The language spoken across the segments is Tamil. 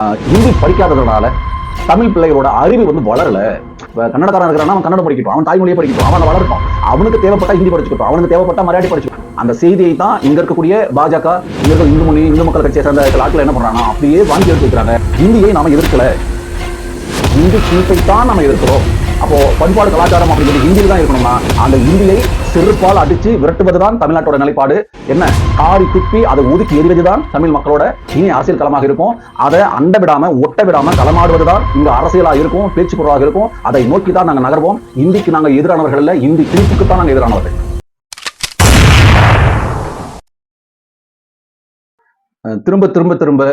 ஹிந்தி படிக்காததுனால தமிழ் பிள்ளைகளோட அறிவு வளரல. கன்னடக்காரன் இருக்கிறான், அவன் கன்னடம் படிக்கட்டும், அவன் தாய்மொழியை படிக்கட்டும், அவன் வளரட்டும். அவனுக்கு தேவைப்பட்ட ஹிந்தி படிச்சுக்கட்டும், அவனுக்கு தேவைப்பட்ட மராட்டி படிச்சுக்கட்டும். அந்த செய்தியை தான் இங்க இருக்கக்கூடிய பாஜக, இங்க இருக்க இந்து மக்கள் கட்சியை சேர்ந்த ஆட்கள் என்ன பண்றாங்க, அப்படியே வாங்கி எடுத்து வைக்கிறாங்க. ஹிந்தியை நாம எதிர்க்கல, ஹிந்தி திணிப்பை தான் நம்ம எதிர்க்கிறோம். அப்போ பண்பாடு கலாச்சாரம் அப்படிங்கிறது ஹிந்தியில் தான் இருக்கணும்னா அந்த ஹிந்தியை செருப்பால் அடிச்சு விரட்டுவதுதான் தமிழ்நாட்டோட நிலைப்பாடு. என்ன காரி துப்பி அதை ஒதுக்கி எறிவதுதான் தமிழ் மக்களோட இனி அரசியல் களமாக இருக்கும். அதை அண்ட விடாம ஒட்ட விடாம களமாடுவதுதான் இங்க அரசியலா இருக்கும், பேச்சு பொருளாக இருக்கும். அதை நோக்கி தான் நாங்க நகர்வோம். இந்திக்கு நாங்க எதிரானவர்கள் இல்ல, இந்தி திணிப்புக்கு தான் நாங்க எதிரானவர்கள். திரும்ப திரும்ப திரும்ப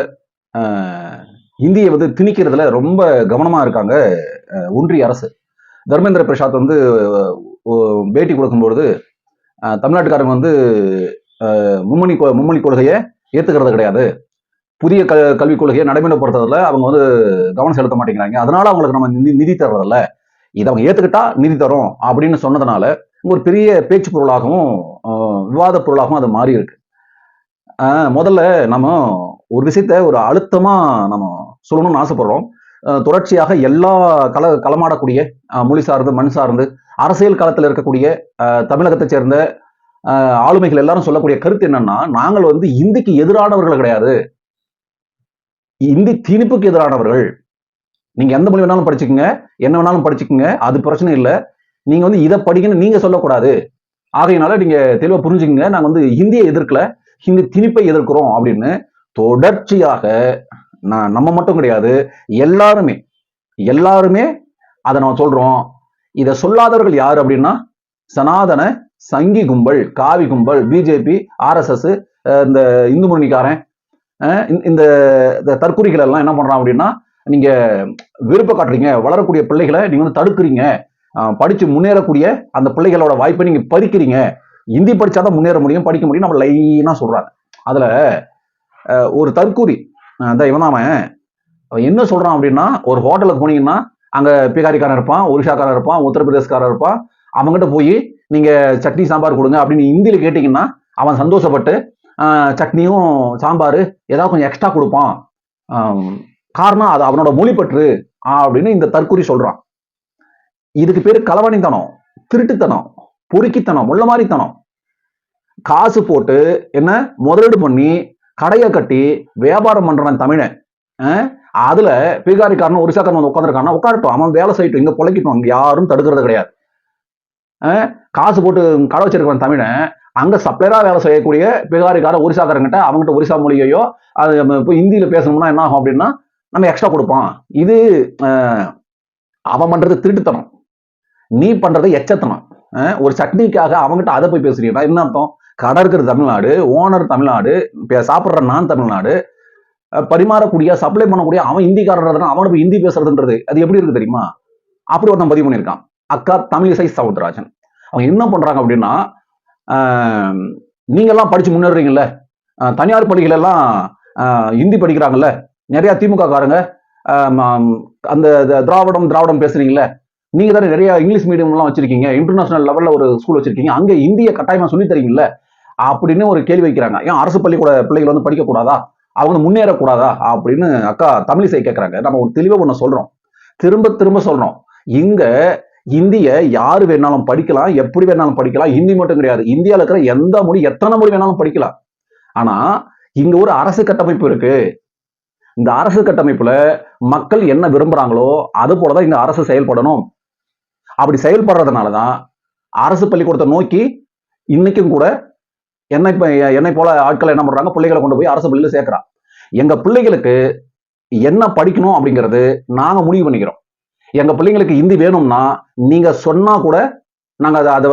இந்தியை திணிக்கிறதுல ரொம்ப கவனமா இருக்காங்க ஒன்றிய அரசு. தர்மேந்திர பிரசாத் பேட்டி கொடுக்கும்பொழுது தமிழ்நாட்டுக்காரங்க மும்மொழி கொள்கையை ஏத்துக்கிறது கிடையாது, புதிய கல்விக் கொள்கையை நடைமுறைப்படுத்துறதுல அவங்க கவனம் செலுத்த மாட்டேங்கிறாங்க, அதனால அவங்களுக்கு நம்ம நிதி தர்றதில்ல, இதை அவங்க ஏத்துக்கிட்டா நிதி தரும் அப்படின்னு சொன்னதுனால ஒரு பெரிய பேச்சு பொருளாகவும் விவாத பொருளாகவும் அது மாறி இருக்கு. முதல்ல நம்ம ஒரு விஷயத்த ஒரு அழுத்தமா நம்ம சொல்லணும்னு ஆசைப்படுறோம். தொடர்ச்சியாக எல்லா களமாடக்கூடிய மொழி சார்ந்து மண் சார்ந்து அரசியல் களத்தில் இருக்கக்கூடிய தமிழகத்தை சேர்ந்த ஆளுமைகள் எல்லாரும் சொல்லக்கூடிய கருத்து என்னன்னா, நாங்கள் இந்திக்கு எதிரானவர்கள் கிடையாது, இந்தி திணிப்புக்கு எதிரானவர்கள். நீங்க எந்த மொழி வேணாலும் படிச்சுக்கோங்க, என்ன வேணாலும் படிச்சுக்கோங்க, அது பிரச்சனை இல்லை, நீங்க இதை படிக்கணும்னு நீங்க சொல்லக்கூடாது. ஆகையினால நீங்க தெளிவா புரிஞ்சுக்கங்க, நாங்க ஹிந்தியை எதிர்க்கல, ஹிந்தி திணிப்பை எதிர்க்கிறோம் அப்படின்னு தொடர்ச்சியாக நம்ம மட்டும் கிடையாது, எல்லாருமே அதை நம்ம சொல்றோம். இதை சொல்லாதவர்கள் யாரு அப்படின்னா சனாதன சங்கி கும்பல், காவி கும்பல், பிஜேபி, ஆர்எஸ்எஸ், இந்த இந்து முன்னணிக்காரன், இந்த தற்குறிகள் எல்லாம் என்ன பண்றான் அப்படின்னா, நீங்க விருப்ப காட்டுறீங்க, வளரக்கூடிய பிள்ளைகளை நீங்க தடுக்கிறீங்க, படிச்சு முன்னேறக்கூடிய அந்த பிள்ளைகளோட வாய்ப்பை நீங்க பறிக்கிறீங்க, இந்தி படிச்சாதான் முன்னேற முடியும், படிக்க முடியும், நம்ம லைனா சொல்றாங்க. அதுல ஒரு தற்கூரி இவன் அவன் என்ன சொல்றான் அப்படின்னா, ஒரு ஹோட்டலுக்கு போனீங்கன்னா அங்க பீகாரிக்காரன் இருப்பான், ஒரிசாக்காரன் இருப்பான், உத்தரப்பிரதேசக்காரன் இருப்பான், அவங்ககிட்ட போய் நீங்க சட்னி சாம்பார் கொடுங்க அப்படின்னு இந்தியில கேட்டீங்கன்னா அவன் சந்தோஷப்பட்டு சட்னியும் சாம்பார் ஏதாவது கொஞ்சம் எக்ஸ்ட்ரா கொடுப்பான். காரணம் அது அவனோட மொழிப்பற்று அப்படின்னு இந்த தற்கூரி சொல்றான். இதுக்கு பேரு களவாணித்தனம், திருட்டுத்தனம், பொறுக்கித்தனம், முள்ள மாதிரித்தனம். காசு போட்டு என்ன முதலீடு பண்ணி கடையை கட்டி வியாபாரம் பண்றான் தமிழன். அதுல பீகாரிக்காரன் ஒரிசாக்காரன் உட்காந்துருக்கான உட்காரட்டும், அவன் வேலை செய்யட்டும், இங்க பொழைக்கட்டும், அங்க யாரும் தடுக்கிறது கிடையாது. காசு போட்டு கடை வச்சிருக்கான் தமிழன், அங்க சப்ளையரா வேலை செய்யக்கூடிய பீகாரிக்காரன் ஒரிசாக்காரங்கிட்ட அவங்ககிட்ட ஒரிசா மொழியையோ அது இப்போ ஹிந்தியில பேசணும்னா என்ன ஆகும் அப்படின்னா நம்ம எக்ஸ்ட்ரா கொடுப்பான். இது அவன் பண்றது திருட்டுத்தனம், நீ பண்றது எச்சத்தனம். ஒரு சட்னிக்காக அவங்ககிட்ட அதை போய் பேசுறீங்கன்னா என்ன அர்த்தம்? கடை இருக்கிறது தமிழ்நாடு, ஓனர் தமிழ்நாடு, சாப்பிட்ற நான் தமிழ்நாடு, பரிமாறக்கூடிய சப்ளை பண்ணக்கூடிய அவன் ஹிந்திக்காரன், அவனுக்கு ஹிந்தி பேசுறதுன்றது அது எப்படி இருக்கு தெரியுமா? அப்படி ஒருத்தன் பதிவு பண்ணியிருக்கான், அக்கா தமிழிசை சவுந்தரராஜன். அவங்க என்ன பண்றாங்க அப்படின்னா, நீங்க எல்லாம் படிச்சு முன்னேறீங்கல்ல, தனியார் பள்ளிகள் எல்லாம் ஹிந்தி படிக்கிறாங்கல்ல, நிறைய திமுக காரங்க அந்த திராவிடம் பேசுறீங்கல்ல, நீங்க தானே நிறைய இங்கிலீஷ் மீடியம் எல்லாம் வச்சிருக்கீங்க, இன்டர்நேஷனல் லெவல்ல ஒரு ஸ்கூல் வச்சிருக்கீங்க, அங்க இந்திய கட்டாயமா சொல்லி தரீங்கல்ல அப்படின்னு ஒரு கேள்வி வைக்கிறாங்க. ஏன் அரசு பள்ளிக்கூட பிள்ளைகள் படிக்க கூடாதா, அவங்க முன்னேறக்கூடாதா அப்படின்னு அக்கா தமிழிசை கேட்கறாங்க. நம்ம ஒரு தெளிவா ஒண்ணு சொல்றோம், திரும்ப திரும்ப சொல்றோம், இங்க இந்திய யாரு வேணாலும் படிக்கலாம், எப்படி வேணாலும் படிக்கலாம், ஹிந்தி மட்டும் கிடையாது, இந்தியாவில் இருக்கிற எந்த மொழி எத்தனை மொழி வேணாலும் படிக்கலாம். ஆனா இங்க ஒரு அரசு கட்டமைப்பு இருக்கு. இந்த அரசு கட்டமைப்புல மக்கள் என்ன விரும்புறாங்களோ அது போலதான் இந்த அரசு செயல்படணும். அப்படி செயல்படுறதுனாலதான் அரசு பள்ளிக்கூடத்தை நோக்கி இன்னைக்கும் கூட என்னை போல ஆட்கள் என்ன பண்றாங்க, பிள்ளைகளை கொண்டு போய் அரசு பள்ளியில சேர்க்கிறான். எங்க பிள்ளைகளுக்கு என்ன படிக்கணும் அப்படிங்கிறது நாங்க முடிவு பண்ணிக்கிறோம். எங்க பிள்ளைங்களுக்கு ஹிந்தி வேணும்னா நீங்க சொன்னா கூட நாங்க அதை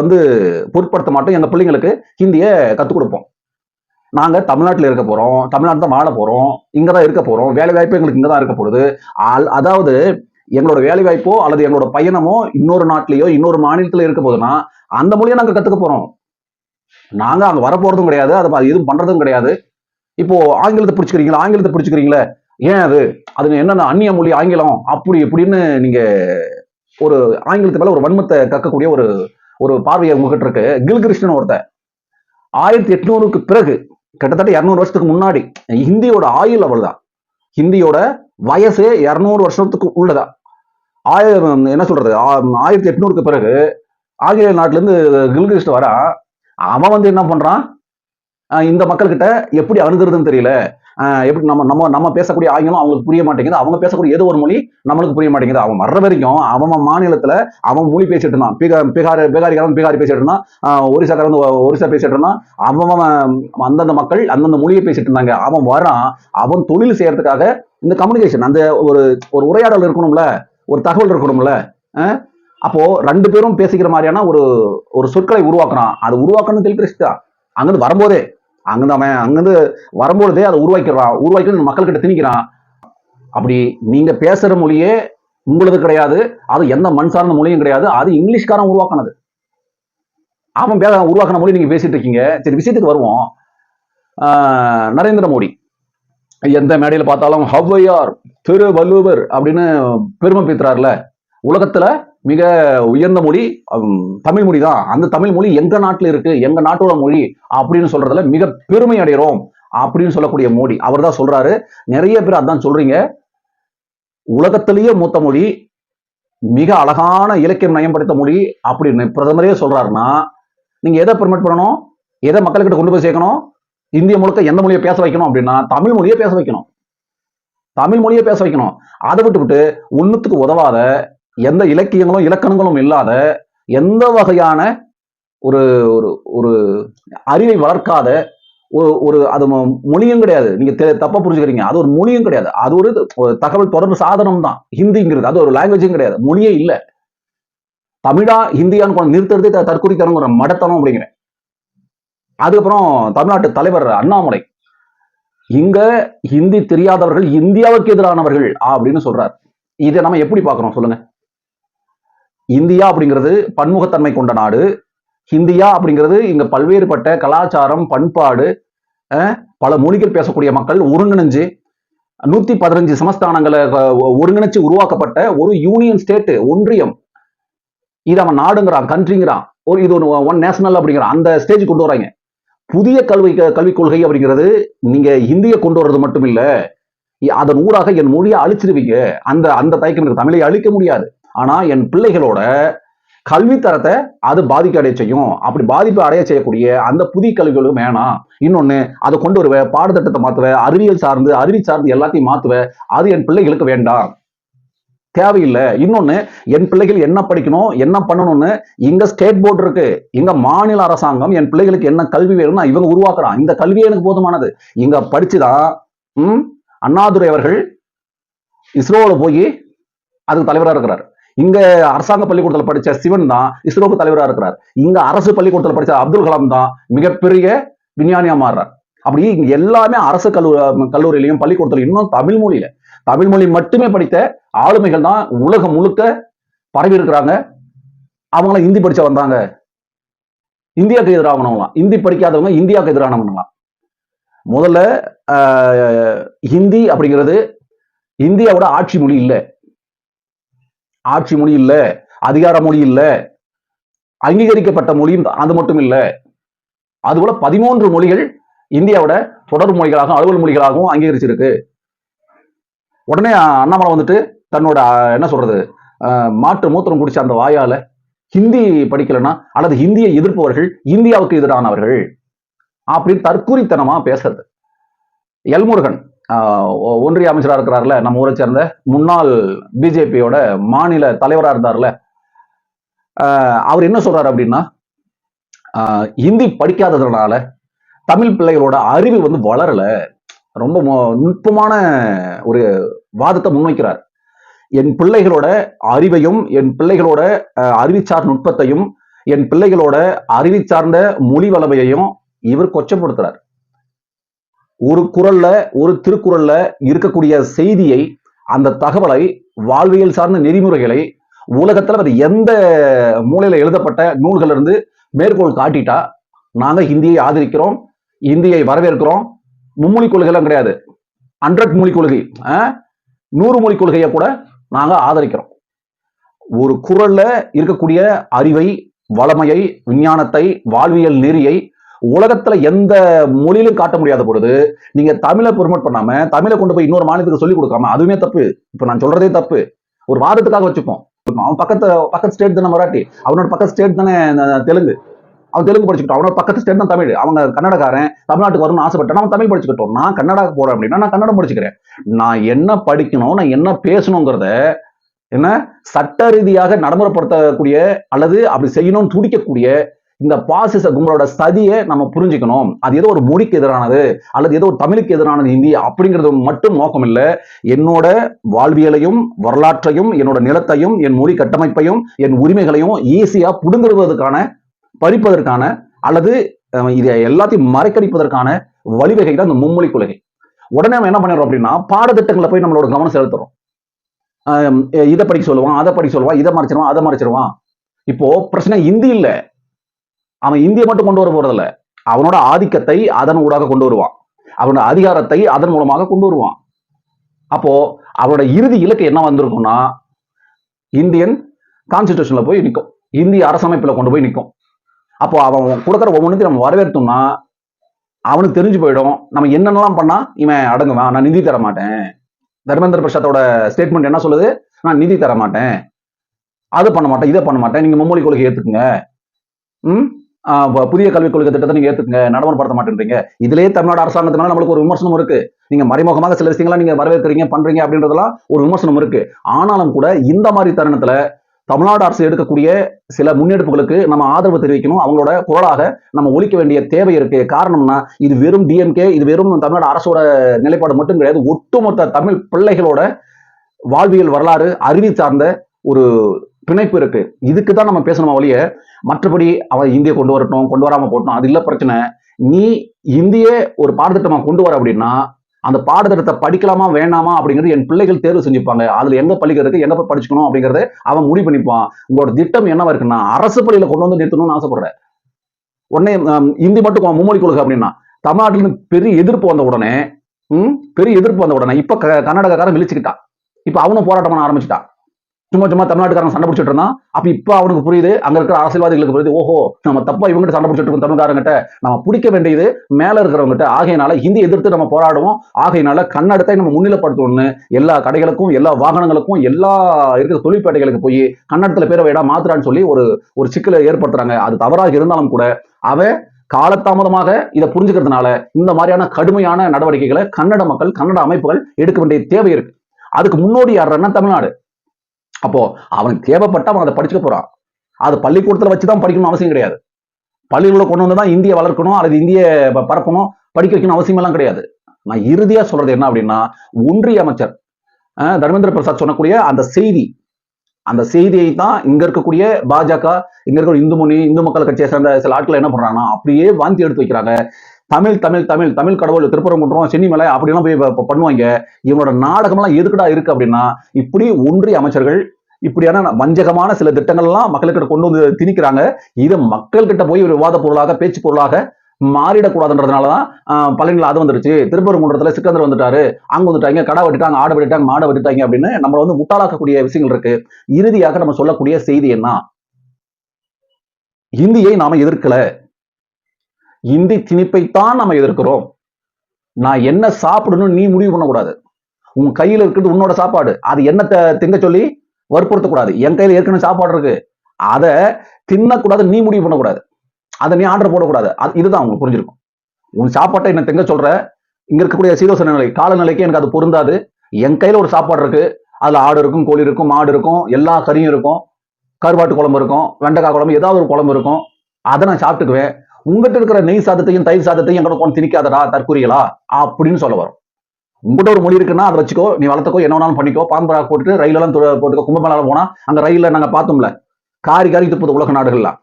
பொருட்படுத்த மாட்டோம். எங்க பிள்ளைங்களுக்கு ஹிந்தியை கத்துக் கொடுப்போம். நாங்க தமிழ்நாட்டில் இருக்க போறோம், தமிழ்நாடு தான் வாழ போறோம், இங்கதான் இருக்க போறோம், வேலை வாய்ப்பு எங்களுக்கு இங்கதான் இருக்க போகுது. அதாவது எங்களோட வேலை வாய்ப்போ அல்லது எங்களோட பயணமோ இன்னொரு நாட்டிலேயோ இன்னொரு மாநிலத்தில இருக்க போதுன்னா அந்த மொழியை நாங்க கத்துக்க போறோம். நாங்க அங்க வரப்போறதும் கிடையாது, அது எதுவும் பண்றதும் கிடையாது. இப்போ ஆங்கிலத்தை பிடிச்சுக்கிறீங்களே, ஏன் அது என்னன்னா அந்நிய மொழி ஆங்கிலம் அப்படி இப்படின்னு நீங்க ஒரு ஆங்கிலத்து மேல ஒரு வன்மத்தை கக்கக்கூடிய ஒரு பார்வையை உங்ககிட்ட இருக்கு. கில்கிறிஸ்டன் ஒருத்தர் 1800க்கு பிறகு கிட்டத்தட்ட 200 வருஷத்துக்கு முன்னாடி ஹிந்தியோட ஆயுள் அவ்வளவுதான், ஹிந்தியோட வயசு 200 வருஷத்துக்கு உள்ளதா. என்ன சொல்றது, 1800க்கு பிறகு ஆங்கிலேய நாட்டுல இருந்து கில்கிறிஸ்ட் வரா. அவன் வந்து என்ன பண்றான், இந்த மக்கள் கிட்ட எப்படி அணுகிறதுன்னு தெரியல. எப்படி நம்ம நம்ம நம்ம பேசக்கூடிய ஆங்கிலம் அவங்களுக்கு புரிய மாட்டேங்குது, அவங்க பேசக்கூடிய ஏதோ ஒரு மொழி நம்மளுக்கு புரிய மாட்டேங்குது. அவன் வர்ற வரைக்கும் அவன் மாநிலத்துல அவன் மொழி பேசிட்டு இருந்தான். பீகாரிக்காரன் பீகாரி பேசிட்டு இருந்தான், ஒரிசாக்காரன் ஒரிசா பேசிட்டு இருந்தான். அவன் அந்தந்த மக்கள் அந்தந்த மொழியை பேசிட்டு இருந்தாங்க. அவன் வரான், அவன் தொழில் செய்யறதுக்காக இந்த கம்யூனிகேஷன், அந்த ஒரு ஒரு உரையாடல் இருக்கணும்ல, ஒரு தகவல் இருக்கணும்ல. அப்போ 2 பேரும் பேசிக்கிற மாதிரியான ஒரு ஒரு சொற்களை உருவாக்குறான். அது உருவாக்கணும் கில்கிறிஸ்ட் தான். அங்கிருந்து வரும்போதே அங்கிருந்து வரும்போதே அதை உருவாக்கி மக்கள் கிட்ட திணிக்கிறான். அப்படி நீங்க பேசுற மொழியே உங்களுக்கு கிடையாது, அது எந்த மண் சார்ந்த மொழியும் கிடையாது, அது இங்கிலீஷ்காரன் உருவாக்கினது. அவன் உருவாக்கின மொழி நீங்க பேசிட்டு இருக்கீங்க. சரி, விஷயத்துக்கு வருவோம். நரேந்திர மோடி எந்த மேடையில் பார்த்தாலும் ஹவ்வையார் திருவள்ளுவர் அப்படின்னு பெருமை பேசுறாருல. உலகத்துல மிக உயர்ந்த மொழி தமிழ் மொழி தான். அந்த தமிழ் மொழி எங்க நாட்டுல இருக்கு, எங்க நாட்டோட மொழி அப்படின்னு சொல்றதுல மிக பெருமை அடைகிறோம் அப்படின்னு சொல்லக்கூடிய மோடி அவர் தான் சொல்றாரு. நிறைய பேர் அதான் சொல்றீங்க. உலகத்திலேயே மூத்த மொழி, மிக அழகான இலக்கியம் நயம் படைத்த மொழி அப்படின்னு பிரதமரே சொல்றாருன்னா, நீங்க எதை பெர்மிட் பண்ணணும், எதை மக்கள்கிட்ட கொண்டு போய் சேர்க்கணும்? இந்திய முழுக்க எந்த மொழியை பேச வைக்கணும் அப்படின்னா தமிழ் மொழியை பேச வைக்கணும். தமிழ் மொழியை பேச வைக்கணும். அதை விட்டு ஒண்ணுத்துக்கு உதவாத, எந்த இலக்கியங்களும் இலக்கணங்களும் இல்லாத, எந்த வகையான ஒரு ஒரு அறிவை வளர்க்காத ஒரு அது மொழியும் கிடையாது. நீங்க தப்பா புரிஞ்சுக்கிறீங்க. அது ஒரு மொழியும் கிடையாது. அது ஒரு தகவல் தொடர்பு சாதனம் தான் ஹிந்திங்கிறது. அது ஒரு லாங்குவேஜும் கிடையாது, மொழியே இல்ல. தமிழா ஹிந்தியான்னு நிறுத்துறதே தற்கொலைத்தனங்கிற மடத்தனம் அப்படிங்கிறேன். அதுக்கப்புறம் தமிழ்நாட்டு தலைவர் அண்ணாமலை இங்க ஹிந்தி தெரியாதவர்கள் இந்தியாவுக்கு எதிரானவர்கள் அப்படின்னு சொல்றார். இதை நம்ம எப்படி பார்க்கிறோம் சொல்லுங்க? இந்தியா அப்படிங்கிறது பன்முகத்தன்மை கொண்ட நாடு. ஹிந்தியா அப்படிங்கிறது இங்க பல்வேறுபட்ட கலாச்சாரம், பண்பாடு, பல மொழிகள் பேசக்கூடிய மக்கள் ஒருங்கிணைஞ்சு 115 சமஸ்தானங்களை ஒருங்கிணைச்சு உருவாக்கப்பட்ட ஒரு யூனியன் ஸ்டேட், ஒன்றியம். இது அவன் நாடுங்கிறான், கண்ட்ரிங்கிறான், இது ஒரு ஒன் நேஷனல் அப்படிங்கிறான். அந்த ஸ்டேஜ் கொண்டு வராங்க. புதிய கல்விக் கொள்கை அப்படிங்கிறது நீங்க இந்திய கொண்டு வர்றது மட்டும் இல்ல, அதன் ஊடாக என் மொழியை அழிச்சிருவீங்க. அந்த அந்த தயக்கம் தமிழை அழிக்க முடியாது, ஆனா என் பிள்ளைகளோட கல்வி தரத்தை அது பாதிக்க அடைய செய்யும். அப்படி பாதிப்பு அடைய செய்யக்கூடிய அந்த புதிய கல்விகளும் வேணாம். இன்னொன்னு, அதை கொண்டு வருவ, பாடத்திட்டத்தை மாத்துவ, அறிவியல் சார்ந்து எல்லாத்தையும் மாத்துவ, அது என் பிள்ளைகளுக்கு வேண்டாம், தேவையில்லை. இன்னொன்னு, என் பிள்ளைகள் என்ன படிக்கணும், என்ன பண்ணணும்னு இங்க ஸ்டேட் போர்டு இருக்கு. இங்க மாநில அரசாங்கம் என் பிள்ளைகளுக்கு என்ன கல்வி வேணும்னா இவங்க உருவாக்குறான். இந்த கல்வியே எனக்கு போதுமானது. இங்க படிச்சுதான் அண்ணாதுரை அவர்கள் இஸ்ரோல போய் அதுக்கு தலைவரா இருக்கிறார். இங்க அரசாங்க பள்ளிக்கூடத்தில் படிச்ச சிவன் தான் இஸ்ரோக்கு தலைவராக இருக்கிறார். இங்க அரசு பள்ளிக்கூடத்தில் படிச்ச அப்துல் கலாம் தான் மிகப்பெரிய விஞ்ஞானியா மாறுறார். அப்படி இங்க எல்லாமே அரசு கல்லூரியிலையும் பள்ளிக்கூடத்திலும் இன்னும் தமிழ் மொழி மட்டுமே படித்த ஆளுமைகள் தான் உலகம் முழுக்க பரவி இருக்கிறாங்க. அவங்கள ஹிந்தி படிச்ச வந்தாங்க, இந்தியாவுக்கு எதிரானவங்களாம். ஹிந்தி படிக்காதவங்க இந்தியாவுக்கு எதிரானவங்களாம். முதல்ல ஹிந்தி அப்படிங்கிறது இந்தியாவோட ஆட்சி மொழி இல்லை, அதிகார மொழி இல்ல, அங்கீகரிக்கப்பட்ட மொழி அது மட்டும் இல்ல. அதுபோல 13 மொழிகள் இந்தியாவோட தொடர் மொழிகளாகவும் அலுவல் மொழிகளாகவும் அங்கீகரிச்சிருக்கு. உடனே அண்ணாமலை வந்துட்டு தன்னோட என்ன சொல்றது, மாற்று மூத்திரம் குடிச்ச அந்த வாயால ஹிந்தி படிக்கலன்னா அல்லது ஹிந்தியை எதிர்ப்பவர்கள் இந்தியாவுக்கு எதிரானவர்கள் அப்படின்னு தற்கூரித்தனமா பேசுறது. எல்முருகன் ஒன்றிய அமைச்சராக இருக்கிறார்ல, நம்ம ஊரை சேர்ந்த முன்னாள் பிஜேபியோட மாநில தலைவராக இருந்தார்ல, அவர் என்ன சொல்றாரு அப்படின்னா, ஹிந்தி படிக்காததுனால தமிழ் பிள்ளைகளோட அறிவு வந்து வளரல. ரொம்ப நுட்பமான ஒரு வாதத்தை முன்வைக்கிறார். என் பிள்ளைகளோட அறிவையும், என் பிள்ளைகளோட அறிவிச்சார் நுட்பத்தையும், என் பிள்ளைகளோட அறிவிச்சார்ந்த மொழி வளமையையும் இவர் கொச்சப்படுத்துறார். ஒரு குறள்ல, ஒரு திருக்குறள்ல இருக்கக்கூடிய செய்தியை, அந்த தகவலை, வாழ்வியல் சார்ந்த நெறிமுறைகளை உலகத்துல அது எந்த மூலையில எழுதப்பட்ட நூல்கள் இருந்து மேற்கோள் காட்டிட்டா நாங்க ஹிந்தியை ஆதரிக்கிறோம், இந்தியை வரவேற்கிறோம். மும்மொழி கொள்கைலாம் கிடையாது, 100 மொழி கொள்கை, 100 மொழி கொள்கையை கூட நாங்க ஆதரிக்கிறோம். ஒரு குறள்ல இருக்கக்கூடிய அறிவை, வளமையை, விஞ்ஞானத்தை, வாழ்வியல் நெறியை உலகத்துல எந்த மொழியிலும் காட்ட முடியாத பொழுது நீங்க தமிழை ப்ரொமோட் பண்ணாம தமிழை கொண்டு போய் இன்னொரு மாநிலத்துக்கு சொல்லி கொடுக்காம, அதுவுமே தப்பு. இப்ப நான் சொல்றதே தப்பு. ஒரு வாதத்துக்காக வச்சுப்போம். அவன் பக்கத்து ஸ்டேட் தானே மராட்டி, அவனோட பக்கத்து ஸ்டேட் தானே தெலுங்கு, அவன் தெலுங்கு படிச்சுக்கிட்டோம். அவனோட பக்கத்து ஸ்டேட் தான் தமிழ். அவங்க கன்னடக்காரன் தமிழ்நாட்டுக்கு வரணும்னு ஆசைப்பட்டான், அவன் தமிழ் படிச்சுக்கிட்டோம். நான் கன்னடாக்கு போறேன் அப்படின்னா நான் கன்னடம் படிச்சுக்கிறேன். நான் என்ன படிக்கணும், நான் என்ன பேசணுங்கிறத என்ன சட்ட ரீதியாக நடைமுறைப்படுத்தக்கூடிய அல்லது அப்படி செய்யணும்னு துடிக்கக்கூடிய இந்த பாசிச கும்பலோட சதியை நம்ம புரிஞ்சுக்கணும். அது ஏதோ ஒரு மொழிக்கு எதிரானது அல்லது ஏதோ ஒரு தமிழுக்கு எதிரானது இந்தி அப்படிங்கிறது மட்டும் நோக்கம் இல்லை. என்னோட வாழ்வியலையும் வரலாற்றையும் என்னோட நிலத்தையும் என் மொழி கட்டமைப்பையும் என் உரிமைகளையும் ஈஸியா புடுங்கிடுவதற்கான, பறிப்பதற்கான அல்லது இதை எல்லாத்தையும் மறைக்கடிப்பதற்கான வழிவகை தான் இந்த மும்மொழி கொள்கை. உடனே நம்ம என்ன பண்ணிடுறோம் அப்படின்னா பாடத்திட்டங்களை போய் நம்மளோட கவனம் செலுத்துறோம். இதை படிக்க சொல்லுவான், அதை படிக்க சொல்லுவான், இதை மறைச்சிருவான், அதை மறைச்சிருவான். இப்போ பிரச்சனை இந்தி இல்ல, அவன் இந்தியை மட்டும் கொண்டு வர போறதில்ல, அவனோட ஆதிக்கத்தை அதன் ஊடாக கொண்டு வருவான், அவனோட அதிகாரத்தை அதன் மூலமாக கொண்டு வருவான். அப்போ அவனோட இறுதி இலக்கு என்ன வந்திருக்கும்னா இந்தியன் கான்ஸ்டிடியூஷன்ல போய் நிற்கும், இந்திய அரசமைப்புல கொண்டு போய் நிற்கும். அப்போ அவன் கொடுக்குற ஒவ்வொன்றுத்தையும் நம்ம வரவேற்றோம்னா அவனுக்கு தெரிஞ்சு போயிடும் நம்ம என்னென்னலாம் பண்ணா இவன் அடங்குவான். நான் நிதி தர மாட்டேன். தர்மேந்திர பிரசாத்தோட ஸ்டேட்மெண்ட் என்ன சொல்லுது? நான் நிதி தர மாட்டேன், அது பண்ண மாட்டேன், இதை பண்ண மாட்டேன், நீங்க மும்மொழி கொள்கை ஏத்துக்குங்க, புதிய கல்விக் கொள்கை திட்டத்தை நீங்க ஏத்துக்குங்க, நடைமுறைப்படுத்த மாட்டேன்றீங்க. இதுலயே தமிழ்நாடு அரசாங்கத்தினால நம்மளுக்கு ஒரு விமர்சனம் இருக்கு. நீங்க மறைமுகமாக சில விஷயங்களா நீங்க வரவேற்கிறீங்க, பண்றீங்க அப்படின்றதெல்லாம் ஒரு விமர்சனம் இருக்கு. ஆனாலும் கூட இந்த மாதிரி தருணத்துல தமிழ்நாடு அரசு எடுக்கக்கூடிய சில முன்னெடுப்புகளுக்கு நம்ம ஆதரவு தெரிவிக்கணும், அவங்களோட குரலாக நம்ம ஒலிக்க வேண்டிய தேவை இருக்கு. காரணம்னா இது வெறும் டிஎம்கே, இது வெறும் தமிழ்நாடு அரசோட நிலைப்பாடு மட்டும் கிடையாது. ஒட்டுமொத்த தமிழ் பிள்ளைகளோட வாழ்வியல் வரலாறு, அறிவி சார்ந்த ஒரு பிணைப்பு இருக்கு. இதுக்கு தான் நம்ம பேசணும் ஒழிய மற்றபடி அவன் இந்தியை கொண்டு வரட்டும், கொண்டு வராம போட்டோம், அது இல்ல பிரச்சனை. நீ இந்திய ஒரு பாடத்திட்டமா கொண்டு வர அப்படின்னா அந்த பாடத்திட்டத்தை படிக்கலாமா வேணாமா அப்படிங்கிறது என் பிள்ளைகள் தேர்வு செஞ்சுப்பாங்க. அதுல எங்க பள்ளிக்கிறதுக்கு எங்க போய் படிச்சுக்கணும் அப்படிங்கறத அவன் முடிவு பண்ணிப்பான். உங்களோட திட்டம் என்னவா இருக்குன்னா அரசு பள்ளியில கொண்டு வந்து நிறுத்தணும்னு ஆசைப்படுறேன். உடனே இந்தி மட்டும் மும்மொழி கொள்கை அப்படின்னா தமிழ்நாட்டில் பெரிய எதிர்ப்பு வந்த உடனே இப்ப கர்நாடகாரன் விழிச்சுக்கிட்டான். இப்ப அவனும் போராட்டம் பண்ண ஆரம்பிச்சுட்டான். சும்மா தமிழ்நாட்டுக்காரன் சண்டை பிடிச்சிட்டு இருந்தான். அப்ப இப்ப அவனுக்கு புரியுது, அங்க இருக்கிற அரசியல்வாதிகளுக்கு புரியுது, ஓஹோ நம்ம தப்பா இவங்க சண்டை பிடிச்சிட்டு இருக்கோம், தமிழ்காரங்கிட்ட நம்ம பிடிக்க வேண்டியது மேல இருக்கிறவங்கிட்ட. ஆகையினால ஹிந்தி எதிர்த்து நம்ம போராடுவோம், ஆகையினால கன்னடத்தை நம்ம முன்னிலைப்படுத்தணும்னு எல்லா கடைகளுக்கும், எல்லா வாகனங்களுக்கும், எல்லா இருக்கிற தொழிற்பேட்டைகளுக்கு போய் கன்னடத்துல பேரை வேடா மாத்துறான்னு சொல்லி ஒரு சிக்கலை ஏற்படுத்துறாங்க. அது தவறாக இருந்தாலும் கூட அவன் காலதாமதமாக இதை புரிஞ்சுக்கிறதுனால இந்த மாதிரியான கடுமையான நடவடிக்கைகளை கன்னட மக்கள், கன்னட அமைப்புகள் எடுக்க வேண்டிய தேவை இருக்கு. அதுக்கு முன்னோடி யாருன்னா தமிழ்நாடு. அப்போ அவனுக்கு தேவைப்பட்ட அவன் அதை படிச்சுக்க போறான். அது பள்ளிக்கூடத்துல வச்சுதான் படிக்கணும் அவசியம் கிடையாது. பள்ளிகளை கொண்டு வந்துதான் இந்தியை வளர்க்கணும் அல்லது இந்திய பரப்பணும், படிக்க வைக்கணும் அவசியம் எல்லாம் கிடையாது. நான் இறுதியா சொல்றது என்ன அப்படின்னா ஒன்றிய அமைச்சர் தர்மேந்திர பிரசாத் சொன்னக்கூடிய அந்த செய்தியை தான் இங்க இருக்கக்கூடிய பாஜக, இங்க இருக்கிற இந்து மக்கள் கட்சியை சேர்ந்த சில ஆட்கள் என்ன பண்றாங்கன்னா அப்படியே வாந்தி எடுத்து வைக்கிறாங்க. தமிழ் தமிழ் தமிழ் தமிழ் கடவுள் திருப்பரங்குன்றம், சென்னிமலை அப்படிலாம் போய் பண்ணுவாங்க. இவனோட நாடகம்லாம் எதுக்குடா இருக்கு அப்படின்னா இப்படி ஒன்றிய அமைச்சர்கள் இப்படியான வஞ்சகமான சில திட்டங்கள்லாம் மக்களுக்கிட்ட கொண்டு வந்து திணிக்கிறாங்க. இது மக்கள் கிட்ட போய் ஒரு விவாத பொருளாக, பேச்சு பொருளாக மாறிடக்கூடாதுன்றதுனாலதான் பழனியில் அது வந்துருச்சு, திருப்பரங்குன்றத்துல சிக்கந்தர் வந்துட்டாரு, அங்க வந்துட்டாங்க, கடை வெட்டிட்டாங்க, ஆடை வெட்டிட்டாங்க, மாடை வெட்டிட்டாங்க அப்படின்னு நம்மளை வந்து முட்டாளாக்கக்கூடிய விஷயங்கள் இருக்கு. இறுதியாக நம்ம சொல்லக்கூடிய செய்தி என்ன? இந்தியை நாம எதிர்க்கல, இந்தி திணிப்பைத்தான் நம்ம எதிர்க்கிறோம். நான் என்ன சாப்பிடணும் நீ முடிவு பண்ணக்கூடாது. உன் கையில இருக்கிறது உன்னோட சாப்பாடு, அது என்னத்தை திங்க சொல்லி வற்புறுத்தக்கூடாது. என் கையில ஏற்கனவே சாப்பாடு இருக்கு, அதை தின்னக்கூடாது, நீ முடிவு பண்ணக்கூடாது, அதை நீ ஆர்டர் போடக்கூடாது. இதுதான் உங்களுக்கு புரிஞ்சிருக்கும். உன் சாப்பாட்டை என்ன திங்க சொல்ற, இங்க இருக்கக்கூடிய சீதோசன நிலை காலநிலைக்கு எனக்கு அது பொருந்தாது. என் கையில ஒரு சாப்பாடு இருக்கு, அதுல ஆடு இருக்கும், கோழி இருக்கும், மாடு இருக்கும், எல்லா கறியும் இருக்கும், கருவாட்டு குழம்பு இருக்கும், வெண்டைக்காய் குழம்பு, ஏதாவது ஒரு குழம்பு இருக்கும், அதை நான் சாப்பிட்டுக்குவேன். உங்ககிட்ட இருக்கிற நெய் சாதத்தையும் தயிர் சாதத்தையும் எங்கட கொண்டு திணிக்காதடா தற்கூறிகளா அப்படின்னு சொல்ல வரும். உங்ககிட்ட ஒரு மொழி இருக்குன்னா அதை வச்சுக்கோ, நீ வளர்த்துக்கோ, என்ன வேணாலும் பண்ணிக்கோ, பாம்பரா போட்டுட்டு ரயிலெல்லாம் போட்டுக்கோ. கும்பமேளால போனா அங்க ரயில்ல நாங்க பார்த்தோம்ல, காரி துப்புது உலக நாடுகள்லாம்.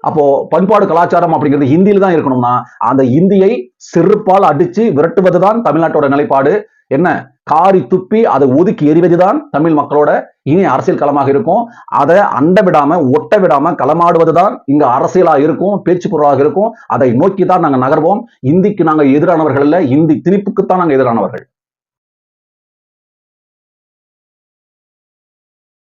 அப்போ பண்பாடு கலாச்சாரம் அப்படிங்கிறது ஹிந்தியில தான் இருக்கணும்னா அந்த இந்தியை செருப்பால் அடிச்சு விரட்டுவதுதான் தமிழ்நாட்டோட நிலைப்பாடு. என்ன காரி துப்பி அதை ஒதுக்கி எறிவதுதான் தமிழ் மக்களோட இனி அரசியல் களமாக இருக்கும். அதை அண்ட விடாம, ஒட்ட விடாம களமாடுவதுதான் இங்க அரசியலா இருக்கும், பேச்சு பொருளாக இருக்கும். அதை நோக்கி தான் நாங்க நகர்வோம். இந்திக்கு நாங்க எதிரானவர்கள் இல்ல, இந்தி திணிப்புக்குத்தான் நாங்க எதிரானவர்கள்.